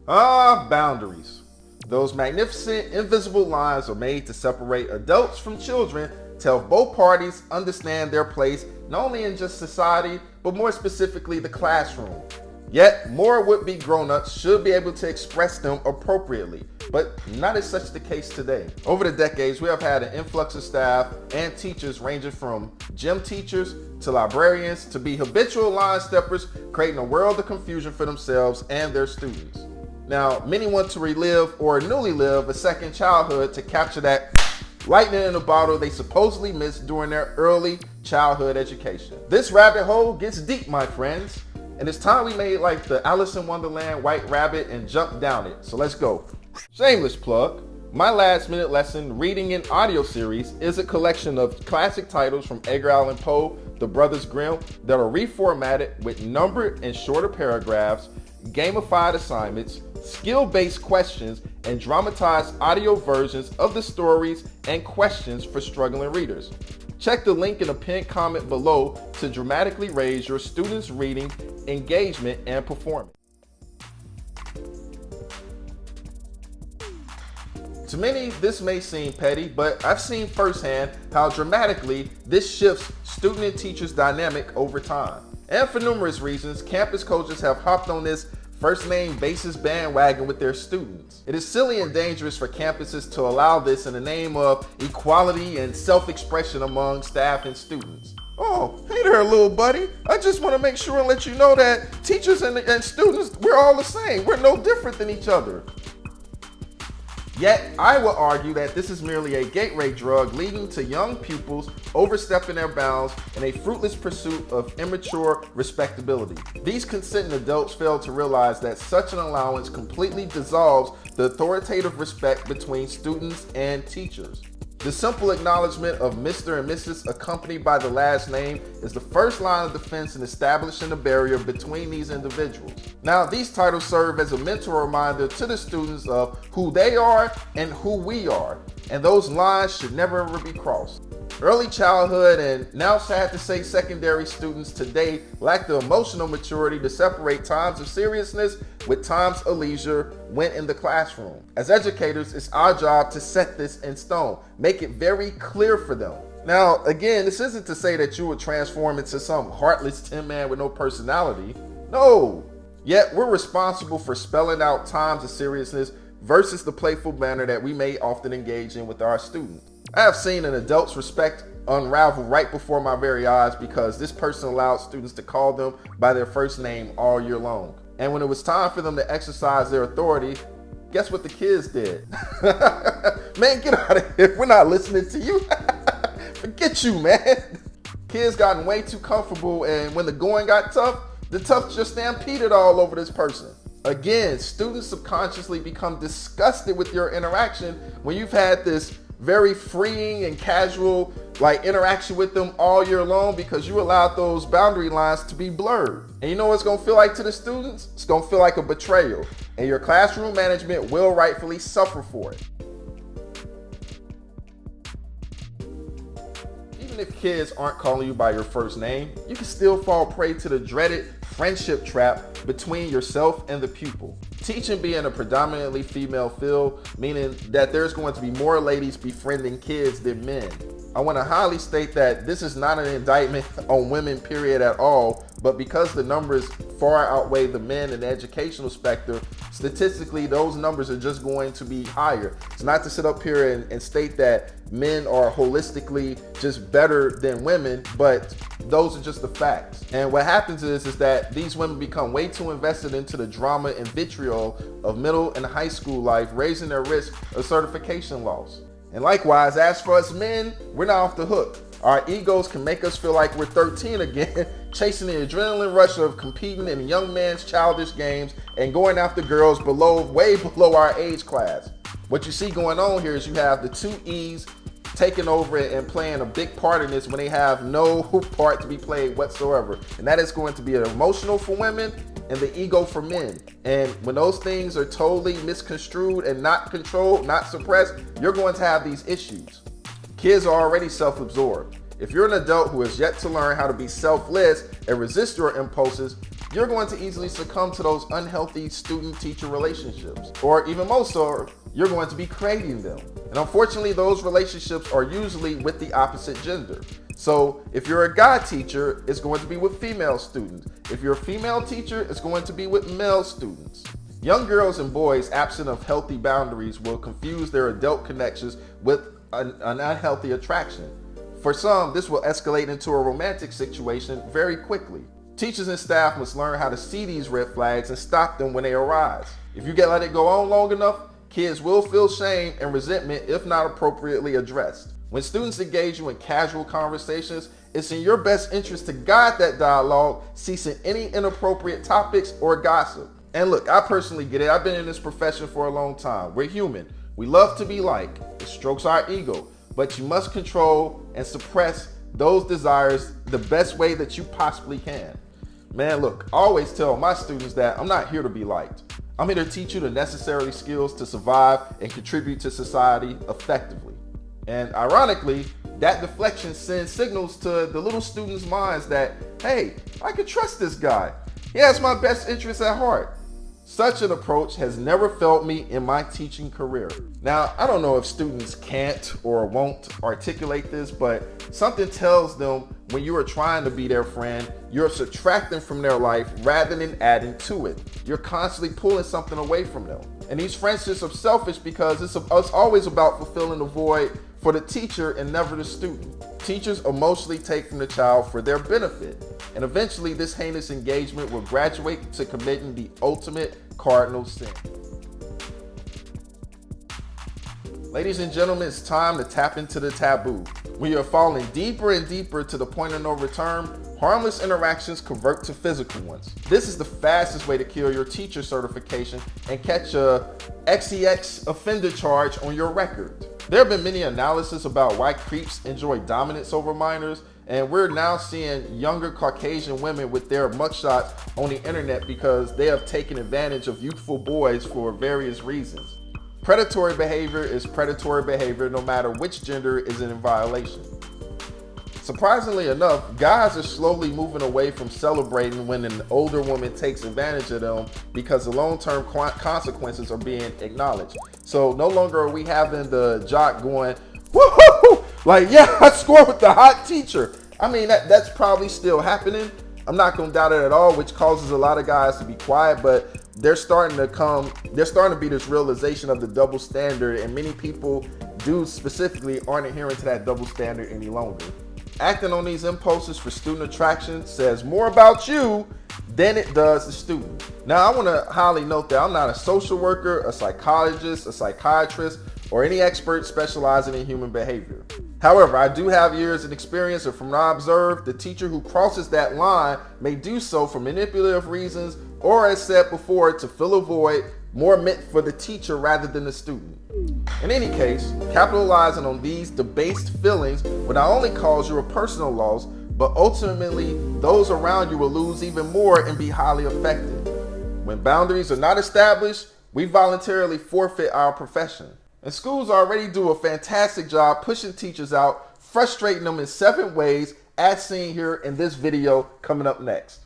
Boundaries. Those magnificent, invisible lines are made to separate adults from children to help both parties understand their place not only in just society, but more specifically the classroom. Yet, more would-be grown-ups should be able to express them appropriately, but not as such the case today. Over the decades, we have had an influx of staff and teachers ranging from gym teachers to librarians to be habitual line steppers, creating a world of confusion for themselves and their students. Now, many want to relive or newly live a second childhood to capture that lightning in a bottle they supposedly missed during their early childhood education. This rabbit hole gets deep, my friends, and it's time we made like the Alice in Wonderland White Rabbit and jumped down it. So let's go. Shameless plug. My last minute lesson reading and audio series is a collection of classic titles from Edgar Allan Poe, The Brothers Grimm, that are reformatted with numbered and shorter paragraphs, gamified assignments, skill-based questions, and dramatized audio versions of the stories and questions for struggling readers. Check the link in the pinned comment below to dramatically raise your students' reading, engagement, and performance. To many, this may seem petty, but I've seen firsthand how dramatically this shifts student and teacher's dynamic over time. And for numerous reasons, campus coaches have hopped on this first name basis bandwagon with their students. It is silly and dangerous for campuses to allow this in the name of equality and self-expression among staff and students. Oh, hey there, little buddy. I just want to make sure and let you know that teachers and students, we're all the same. We're no different than each other. Yet, I will argue that this is merely a gateway drug leading to young pupils overstepping their bounds in a fruitless pursuit of immature respectability. These consenting adults fail to realize that such an allowance completely dissolves the authoritative respect between students and teachers. The simple acknowledgement of Mr. and Mrs. accompanied by the last name is the first line of defense in establishing a barrier between these individuals. Now, these titles serve as a mental reminder to the students of who they are and who we are, and those lines should never ever be crossed. Early childhood and now sad to say secondary students today lack the emotional maturity to separate times of seriousness with times of leisure when in the classroom. As educators, it's our job to set this in stone, make it very clear for them. Now, again, this isn't to say that you would transform into some heartless tin man with no personality. No. Yet, we're responsible for spelling out times of seriousness versus the playful manner that we may often engage in with our students. I have seen an adult's respect unravel right before my very eyes because this person allowed students to call them by their first name all year long. And when it was time for them to exercise their authority, guess what the kids did? Man, get out of here. We're not listening to you. Forget you, man. Kids gotten way too comfortable, and when the going got tough, the tough just stampeded all over this person. Again, students subconsciously become disgusted with your interaction when you've had this very freeing and casual interaction with them all year long because you allowed those boundary lines to be blurred. And you know what it's gonna feel like to the students? It's gonna feel like a betrayal, and your classroom management will rightfully suffer for it. Even if kids aren't calling you by your first name, you can still fall prey to the dreaded friendship trap between yourself and the pupil. Teaching being a predominantly female field, meaning that there's going to be more ladies befriending kids than men. I want to highly state that this is not an indictment on women, period, at all, but because the numbers far outweigh the men in the educational spectrum, statistically, those numbers are just going to be higher. It's not to sit up here and state that men are holistically just better than women, but those are just the facts. And what happens is that these women become way too invested into the drama and vitriol of middle and high school life, raising their risk of certification loss. And likewise, as for us men, we're not off the hook. Our egos can make us feel like we're 13 again, chasing the adrenaline rush of competing in young man's childish games and going after girls way below our age class. What you see going on here is you have the two E's taking over and playing a big part in this when they have no part to be played whatsoever. And that is going to be an emotional for women and the ego for men. And when those things are totally misconstrued and not controlled, not suppressed, you're going to have these issues. Kids are already self-absorbed. If you're an adult who has yet to learn how to be selfless and resist your impulses, you're going to easily succumb to those unhealthy student-teacher relationships. Or even more so, you're going to be creating them. And unfortunately, those relationships are usually with the opposite gender. So if you're a guy teacher, it's going to be with female students. If you're a female teacher, it's going to be with male students. Young girls and boys absent of healthy boundaries will confuse their adult connections with an unhealthy attraction. For some, this will escalate into a romantic situation very quickly. Teachers and staff must learn how to see these red flags and stop them when they arise. If you let it go on long enough, kids will feel shame and resentment if not appropriately addressed. When students engage you in casual conversations, it's in your best interest to guide that dialogue, ceasing any inappropriate topics or gossip. And look, I personally get it. I've been in this profession for a long time. We're human. We love to be liked. It strokes our ego. But you must control and suppress those desires the best way that you possibly can. Man, look, I always tell my students that I'm not here to be liked. I'm here to teach you the necessary skills to survive and contribute to society effectively. And ironically, that deflection sends signals to the little students' minds that, hey, I can trust this guy. He has my best interests at heart. Such an approach has never failed me in my teaching career. Now, I don't know if students can't or won't articulate this, but something tells them when you are trying to be their friend, you're subtracting from their life rather than adding to it. You're constantly pulling something away from them. And these friendships are selfish because it's always about fulfilling the void for the teacher and never the student. Teachers emotionally take from the child for their benefit. And eventually this heinous engagement will graduate to committing the ultimate cardinal sin. Ladies and gentlemen, it's time to tap into the taboo. When you're falling deeper and deeper to the point of no return, harmless interactions convert to physical ones. This is the fastest way to kill your teacher certification and catch a XEX offender charge on your record. There have been many analyses about why creeps enjoy dominance over minors, and we're now seeing younger Caucasian women with their mugshots on the internet because they have taken advantage of youthful boys for various reasons. Predatory behavior is predatory behavior no matter which gender is in violation. Surprisingly enough, guys are slowly moving away from celebrating when an older woman takes advantage of them because the long-term consequences are being acknowledged. So no longer are we having the jock going, woohoo, like, yeah, I scored with the hot teacher. I mean, that's probably still happening. I'm not gonna doubt it at all, which causes a lot of guys to be quiet, but there's starting to be this realization of the double standard, and many people, dudes specifically, aren't adhering to that double standard any longer. Acting on these impulses for student attraction says more about you than it does the student. Now, I want to highly note that I'm not a social worker, a psychologist, a psychiatrist, or any expert specializing in human behavior. However, I do have years of experience, and from what I observed, the teacher who crosses that line may do so for manipulative reasons, or as said before, to fill a void more meant for the teacher rather than the student. In any case, capitalizing on these debased feelings will not only cause you a personal loss, but ultimately those around you will lose even more and be highly affected. When boundaries are not established, we voluntarily forfeit our profession. And schools already do a fantastic job pushing teachers out, frustrating them in 7 ways, as seen here in this video coming up next.